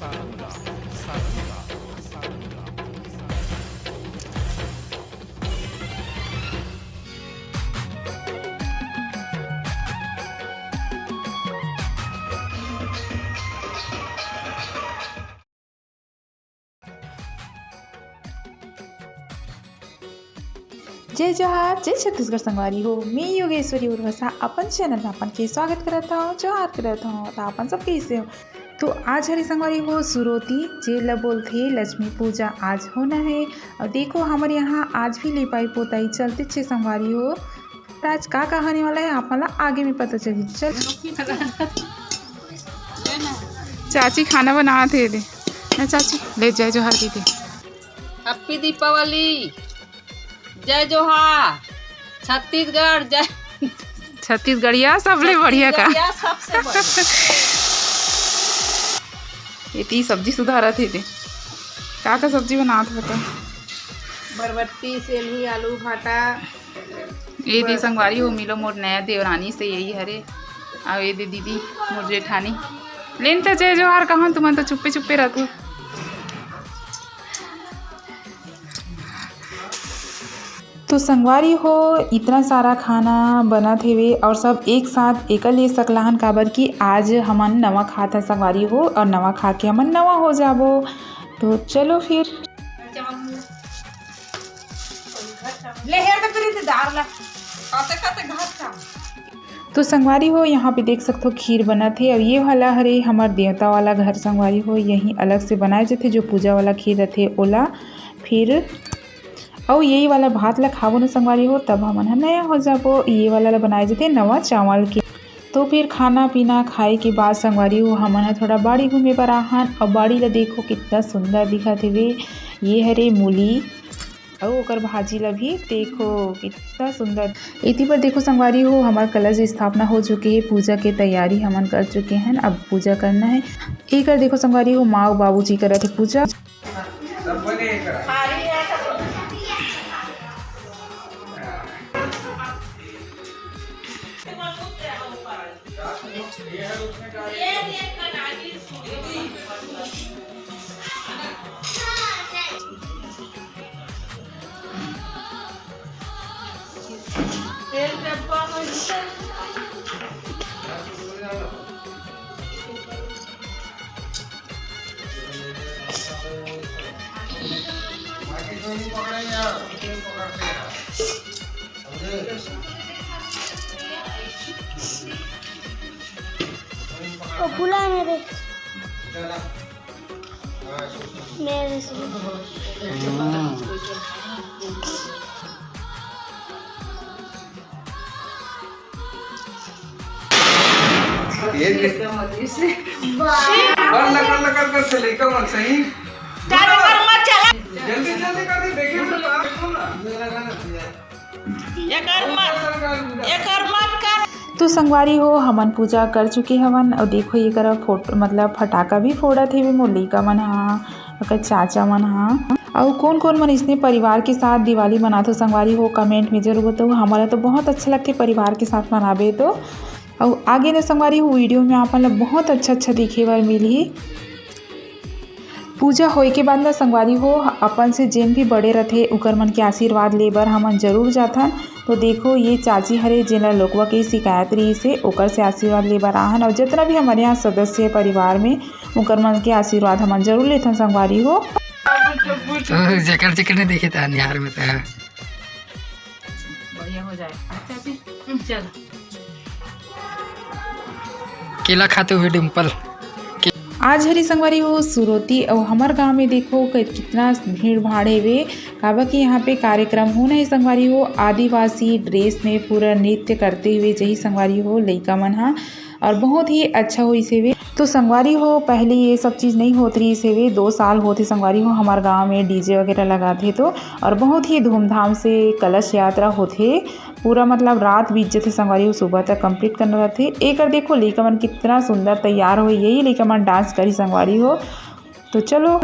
जय जोहार जय छत्तीसगढ़ संगवारी हो। मैं योगेश्वरी उर्वसा अपन चैनल में अपन के स्वागत करता हूँ, जोहार करता हूँ। तो अपन सब कैसे हो? तो आज हरी संगवारी हो सुरोती जेल बोलते लक्ष्मी पूजा आज होना है। और देखो हमारे यहाँ आज भी लिपाई पोताई चलते छे संगवारी हो। आज का कहानी वाला है आप मला आगे में पता चली। चल चाची खाना बना थे दे ना चाची ले जय जोहार की थी। हैप्पी दीपावली, जय जोहार छत्तीसगढ़, जय छत्तीसगढ़िया सबले बढ़िया का सबसे बढ़िया। ये सब्जी सुधारा थे का सब्जी बना था बता। बरबट्टी सेलवी आलू भाटा ये दी संगवारी हो मिलो मोर नया देवरानी से यही हरे और ये दे दीदी मोर जेठानी लेन तो जय जोहार कहाँ तुम तो चुप्पे चुप्पे रहतू। तो संगवारी हो इतना सारा खाना बना थे और सब एक साथ एक ले सकलाहन काबर कि आज हमन नवा खाता संगवारी हो और नवा खा के हमन नवा हो जाबो। तो चलो फिर तो संगवारी हो यहाँ पे देख सकते हो खीर बना थे और ये वाला हरे हमार देवता वाला घर संगवारी हो यही अलग से बनाए जाते जो पूजा वाला खीर रहते ओला फिर और यही वाला भात ला खाबो न संगवारी हो तब हमन ह नया हो जाबो। ये वाला ला बनाए जाते नवा चावल के। तो फिर खाना पीना खाए के बाद संगवारी हो हमन ह थोड़ा बाड़ी घूमे पर आहन और बाड़ी ला देखो कितना सुंदर दिखत हे। ये हरे मूली और ओकर भाजी ला भी देखो कितना सुंदर। इति पर देखो संगवारी हो हमार कलश स्थापना हो चुके है, पूजा के तैयारी हमन कर चुके हैं, अब पूजा करना है। एक देखो संगवारी हो माँ बाबू जी करत है पूजा। ओ फूला मेरे तो संगवारी हो हमन पूजा कर चुके हवन और देखो ये करा फोटो मतलब फटाका भी फोड़ा थे मोर लइका मन हा चाचा मन हा और कौन कौन मन इसने परिवार के साथ दिवाली मनाते हो संगवारी हो कमेंट में जरूर बताओ। हमारा तो बहुत अच्छा लगते परिवार के साथ मनाबे तो। और आगे न संगवारी हो वीडियो में आप मतलब बहुत अच्छा दिखे बर मिली। पूजा होए के बाद न संगवारी हो अपन से जेन भी बड़े रहते उकर मन के आशीर्वाद ले बर हमन जरूर जाथन। तो देखो ये चाची हरे जेला लोकवा के शिकायत रही से ओकर से आशीर्वाद ले बर आहन और जितना भी हमारे यहाँ सदस्य है परिवार में उकर मन के आशीर्वाद हमन जरूर लेथन संगवारी हो। तो जकर जकर ने देखे था निहार में तो बढ़िया हो जाए। चल केला खाते हुए डिम्पल। आज हरी संगवारी हो सुरोती और हमार गांव में देखो कितना भीड़ भाड़ है काबा कि यहाँ पे कार्यक्रम होना है संगवारी हो। आदिवासी ड्रेस में पूरा नृत्य करते हुए जही संगवारी हो लइका मन हा और बहुत ही अच्छा हो इसे वे। तो संगवारी हो पहले ये सब चीज़ नहीं होती रही इसे वे 2 साल होते संगवारी हो हमारे गांव में डीजे वगैरह लगाते तो और बहुत ही धूमधाम से कलश यात्रा होते पूरा मतलब रात बीत जाते संगवारी हो सुबह तक कंप्लीट करना रहते। एक देखो लइका मन कितना सुंदर तैयार हो यही लइका मन डांस करी संगवारी हो। तो चलो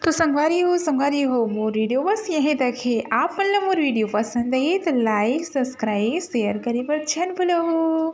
तो संगवारी हो मोर वीडियो बस यही तक है। आप मन ला मोर वीडियो पसंद आए तो लाइक सब्सक्राइब शेयर करे बर झन भूलहु।